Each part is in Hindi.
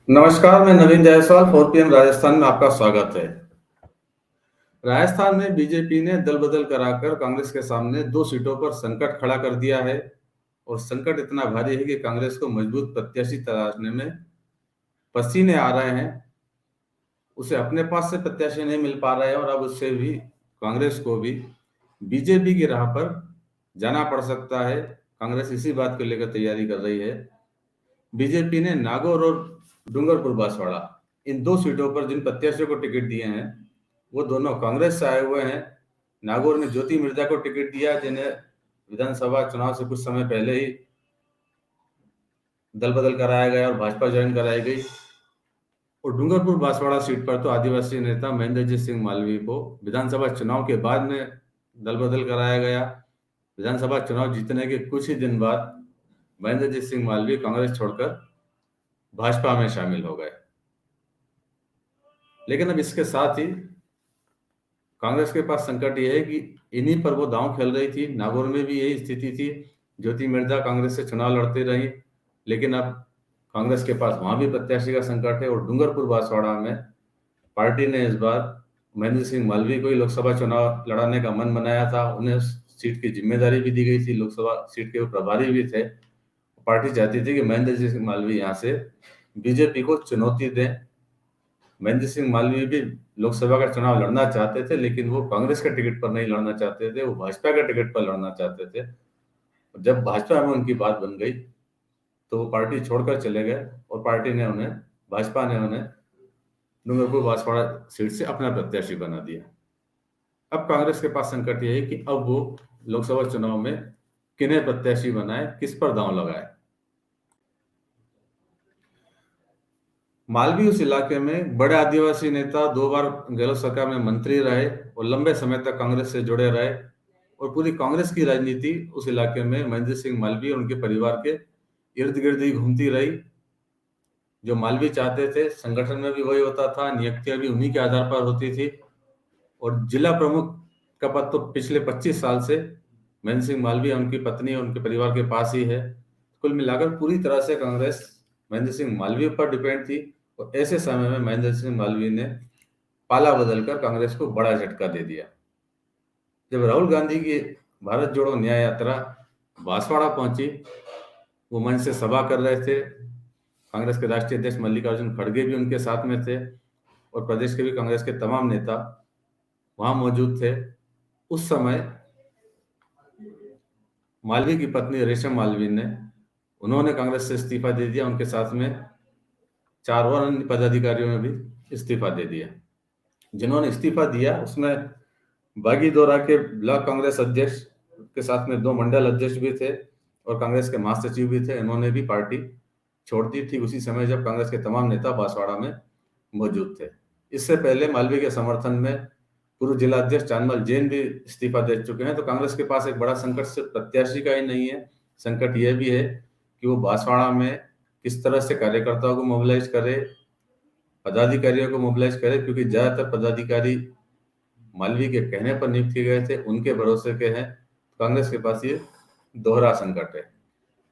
नमस्कार, मैं नवीन जायसवाल 4 PM राजस्थान में आपका स्वागत है। राजस्थान में बीजेपी ने दल बदल कराकर कांग्रेस के सामने 2 सीटों पर संकट खड़ा कर दिया है और संकट इतना भारी है कि कांग्रेस को मजबूत प्रत्याशी तलाशने में पसीने आ रहे हैं। उसे अपने पास से प्रत्याशी नहीं मिल पा रहे हैं और अब उससे भी कांग्रेस को भी बीजेपी की राह पर जाना पड़ सकता है। कांग्रेस इसी बात को लेकर तैयारी कर रही है। बीजेपी ने नागौर और डूंगरपुर बांसवाड़ा इन 2 सीटों पर जिन प्रत्याशियों को टिकट दिए हैं वो दोनों कांग्रेस से आए हुए हैं। नागौर में ज्योति मिर्जा को टिकट दिया, जिन्हें विधानसभा चुनाव से कुछ समय पहले ही दल बदल कराया गया और भाजपा ज्वाइन कराई गई। और डूंगरपुर बांसवाड़ा सीट पर तो आदिवासी नेता महेंद्रजीत सिंह मालवीय को विधानसभा चुनाव के बाद में दल बदल कराया गया। विधानसभा चुनाव जीतने के कुछ ही दिन बाद महेंद्रजीत सिंह मालवीय कांग्रेस छोड़कर भाजपा में शामिल हो गए। लेकिन अब इसके साथ ही कांग्रेस के पास संकट ये है कि इन्हीं पर वो दांव खेल रही थी। नागौर में भी यही स्थिति थी। ज्योति मिर्जा कांग्रेस से चुनाव लड़ती रही, लेकिन अब कांग्रेस के पास वहां भी प्रत्याशी का संकट है। और डूंगरपुर बांसवाड़ा में पार्टी ने इस बार महेंद्र सिंह मालवीय को ही लोकसभा चुनाव लड़ाने का मन बनाया था। उन्हें सीट की जिम्मेदारी भी दी गई थी, लोकसभा सीट के वो प्रभारी भी थे। पार्टी चाहती थी कि महेंद्र सिंह मालवीय यहाँ से बीजेपी को चुनौती दें। महेंद्र सिंह मालवीय भी लोकसभा का चुनाव लड़ना चाहते थे, लेकिन वो कांग्रेस के टिकट पर नहीं लड़ना चाहते थे, वो भाजपा के टिकट पर लड़ना चाहते थे। जब भाजपा में उनकी बात बन गई तो वो पार्टी छोड़कर चले गए और भाजपा ने उन्हें डूंगरपुर बांसवाड़ा सीट से अपना प्रत्याशी बना दिया। अब कांग्रेस के पास संकट ये है कि अब वो लोकसभा चुनाव में किन्हें प्रत्याशी बनाए, किस पर दांव लगाए। मालवीय उस इलाके में बड़े आदिवासी नेता, 2 बार गहलोत सरकार में मंत्री रहे और लंबे समय तक कांग्रेस से जुड़े रहे। और पूरी कांग्रेस की राजनीति उस इलाके में महेंद्र सिंह मालवीय और उनके परिवार के इर्द गिर्द ही घूमती रही। जो मालवीय चाहते थे संगठन में भी वही होता था, नियुक्तियां भी उन्हीं के आधार पर होती थी। और जिला प्रमुख का पद तो पिछले 25 साल से महेंद्र सिंह मालवीय, उनकी पत्नी और उनके परिवार के पास ही है। कुल मिलाकर पूरी तरह से कांग्रेस महेंद्र सिंह मालवीय पर डिपेंड थी। और ऐसे समय में महेंद्र सिंह मालवीय ने पाला बदलकर कांग्रेस को बड़ा झटका दे दिया। जब राहुल गांधी की भारत जोड़ो न्याय यात्रा बांसवाड़ा पहुंची, वो मंच से सभा कर रहे थे। कांग्रेस के राष्ट्रीय अध्यक्ष मल्लिकार्जुन खड़गे भी उनके साथ में थे और प्रदेश के भी कांग्रेस के तमाम नेता वहां मौजूद थे। उस समय मालवीय की पत्नी रेशम मालवीय उन्होंने कांग्रेस से इस्तीफा दे दिया। उनके साथ में 4 और अन्य पदाधिकारियों ने भी इस्तीफा दे दिया। जिन्होंने इस्तीफा दिया उसमें बागीदोरा के ब्लॉक कांग्रेस अध्यक्ष के साथ में 2 मंडल अध्यक्ष भी थे और कांग्रेस के महासचिव भी थे। इन्होंने भी पार्टी छोड़ दी थी उसी समय जब कांग्रेस के तमाम नेता बांसवाड़ा में मौजूद थे। इससे पहले मालवीय के समर्थन में पूर्व जिला अध्यक्ष चांदमल जैन भी इस्तीफा दे चुके हैं। तो कांग्रेस के पास एक बड़ा संकट सिर्फ प्रत्याशी का ही नहीं है, संकट यह भी है कि वो बांसवाड़ा में किस तरह से कार्यकर्ताओं को मोबिलाइज करे, पदाधिकारियों को मोबिलाइज करे, क्योंकि ज्यादातर पदाधिकारी मालवीय के कहने पर नियुक्त किए गए थे, उनके भरोसे के हैं। कांग्रेस के पास ये दोहरा संकट है।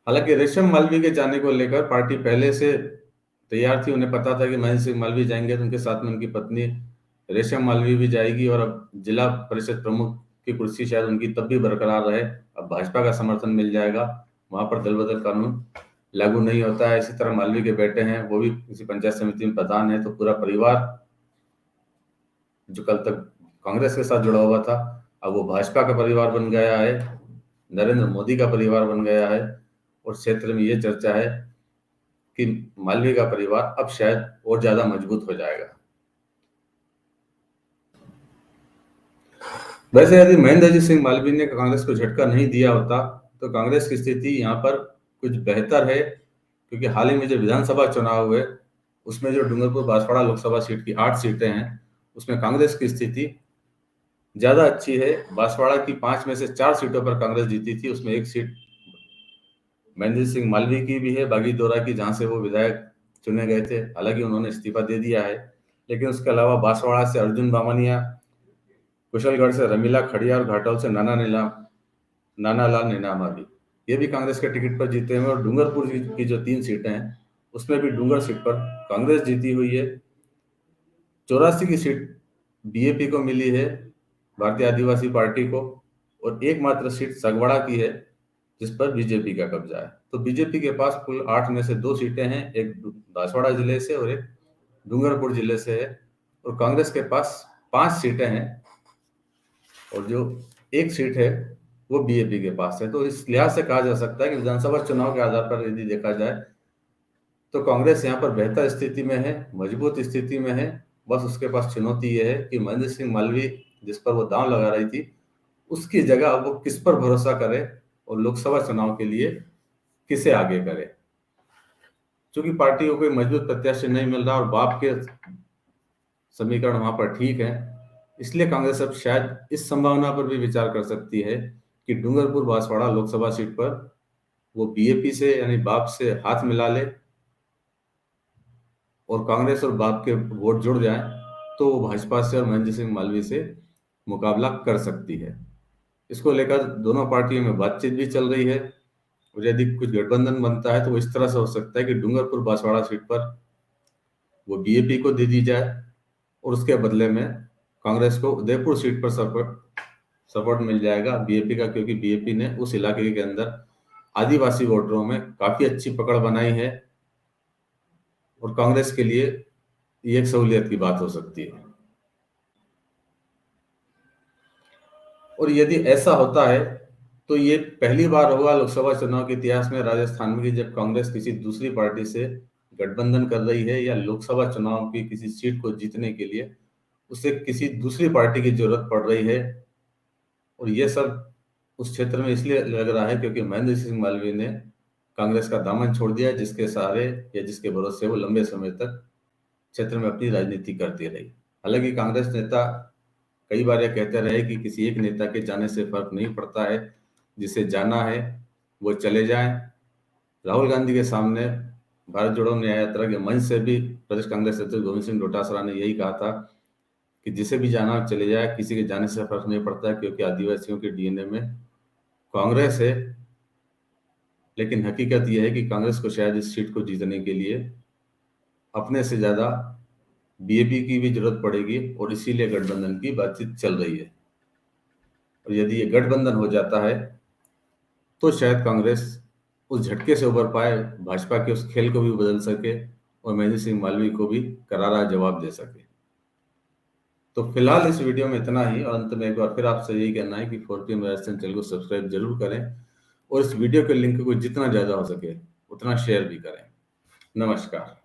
हालांकि रेशम मालवीय के जाने को लेकर पार्टी पहले से तैयार थी। उन्हें पता था कि महेंद्र सिंह मालवीय जाएंगे तो उनके साथ में उनकी पत्नी रेशम मालवीय भी जाएगी और अब जिला परिषद प्रमुख की कुर्सी शायद उनकी तब भी बरकरार रहे। अब भाजपा का समर्थन मिल जाएगा, वहां पर दल बदल कानून लागू नहीं होता है। इसी तरह मालवीय के बेटे हैं, वो भी किसी पंचायत समिति में प्रधान है। तो पूरा परिवार जो कल तक कांग्रेस के साथ जुड़ा हुआ था, अब वो भाजपा का परिवार बन गया है, नरेंद्र मोदी का परिवार बन गया है। और क्षेत्र में ये चर्चा है कि मालवीय का परिवार अब शायद और ज्यादा मजबूत हो जाएगा। वैसे यदि महेंद्रजीत सिंह मालवीय ने कांग्रेस को झटका नहीं दिया होता तो कांग्रेस की स्थिति यहाँ पर कुछ बेहतर है, क्योंकि हाल ही में जो विधानसभा चुनाव हुए उसमें जो डूंगरपुर बांसवाड़ा लोकसभा सीट की 8 सीटें हैं, उसमें कांग्रेस की स्थिति ज्यादा अच्छी है। बांसवाड़ा की 5 में से 4 सीटों पर कांग्रेस जीती थी, उसमें एक सीट महेंद्र सिंह मालवीय की भी है, बागीदोरा की, जहां से वो विधायक चुने गए थे। हालांकि उन्होंने इस्तीफा दे दिया है। लेकिन उसके अलावा बांसवाड़ा से अर्जुन बामनिया, कुशलगढ़ से रमीला खड़िया और घाटोल से नानालाल नीनामा भी, ये भी कांग्रेस के टिकट पर जीते हैं। और डूंगरपुर की जो 3 सीटें हैं उसमें भी डूंगर सीट पर कांग्रेस जीती हुई है। 84 की सीट बीएपी को मिली है, भारतीय आदिवासी पार्टी को, और एकमात्र सीट सगवाड़ा की है जिस पर बीजेपी का कब्जा है। तो बीजेपी के पास कुल 8 में से 2 सीटें हैं, एक बांसवाड़ा जिले से और एक डूंगरपुर जिले से है। और कांग्रेस के पास 5 सीटें हैं और जो एक सीट है वो बीएपी के पास है। तो इस लिहाज से कहा जा सकता है कि विधानसभा चुनाव के आधार पर यदि देखा जाए तो कांग्रेस यहाँ पर बेहतर स्थिति में है, मजबूत स्थिति में है। बस उसके पास चुनौती ये है कि महेंद्र सिंह मालवीय जिस पर वो दांव लगा रही थी, उसकी जगह अब वो किस पर भरोसा करे और लोकसभा चुनाव के लिए किसे आगे करे। क्योंकि पार्टी को कोई मजबूत प्रत्याशी नहीं मिल रहा और बाप के समीकरण वहां पर ठीक है, इसलिए कांग्रेस अब शायद इस संभावना पर भी विचार कर सकती है कि डूंगरपुर बांसवाड़ा लोकसभा सीट पर वो बीएपी से यानी बाप से हाथ मिला ले और कांग्रेस और बाप के वोट जुड़ जाएं तो वो भाजपा से और महेंद्र सिंह मालवीय से मुकाबला कर सकती है। इसको लेकर दोनों पार्टियों में बातचीत भी चल रही है और यदि कुछ गठबंधन बनता है तो वो इस तरह से हो सकता है कि डूंगरपुर बांसवाड़ा सीट पर वो बीएपी को दे दी जाए और उसके बदले में कांग्रेस को उदयपुर सीट पर सपोर्ट मिल जाएगा बीएपी का, क्योंकि बीएपी ने उस इलाके के अंदर आदिवासी वोटरों में काफी अच्छी पकड़ बनाई है और कांग्रेस के लिए ये एक सहूलियत की बात हो सकती है। और यदि ऐसा होता है तो ये पहली बार होगा लोकसभा चुनाव के इतिहास में राजस्थान में कि जब कांग्रेस किसी दूसरी पार्टी से गठबंधन कर रही है या लोकसभा चुनाव की किसी सीट को जीतने के लिए उसे किसी दूसरी पार्टी की जरूरत पड़ रही है। और ये सब उस क्षेत्र में इसलिए लग रहा है क्योंकि महेंद्र सिंह मालवीय ने कांग्रेस का दामन छोड़ दिया, जिसके सहारे या जिसके भरोसे वो लंबे समय तक क्षेत्र में अपनी राजनीति करती रही। हालांकि कांग्रेस नेता कई बार यह कहते रहे कि किसी एक नेता के जाने से फर्क नहीं पड़ता है, जिसे जाना है वो चले जाएं। राहुल गांधी के सामने भारत जोड़ो न्याय यात्रा के मंच से भी प्रदेश कांग्रेस अध्यक्ष गोविंद सिंह डोटासरा ने यही कहा था कि जिसे भी जाना चले जाए, किसी के जाने से फर्क नहीं पड़ता है, क्योंकि आदिवासियों के डीएनए में कांग्रेस है। लेकिन हकीकत यह है कि कांग्रेस को शायद इस सीट को जीतने के लिए अपने से ज्यादा बीएपी की भी जरूरत पड़ेगी और इसीलिए गठबंधन की बातचीत चल रही है। और यदि ये गठबंधन हो जाता है तो शायद कांग्रेस उस झटके से उबर पाए, भाजपा के उस खेल को भी बदल सके और महेंद्र सिंह मालवीय को भी करारा जवाब दे सके। तो फिलहाल इस वीडियो में इतना ही और अंत में एक बार फिर आपसे यही कहना है कि 4PM राजस्थान चैनल को सब्सक्राइब जरूर करें और इस वीडियो के लिंक को जितना ज्यादा हो सके उतना शेयर भी करें। नमस्कार।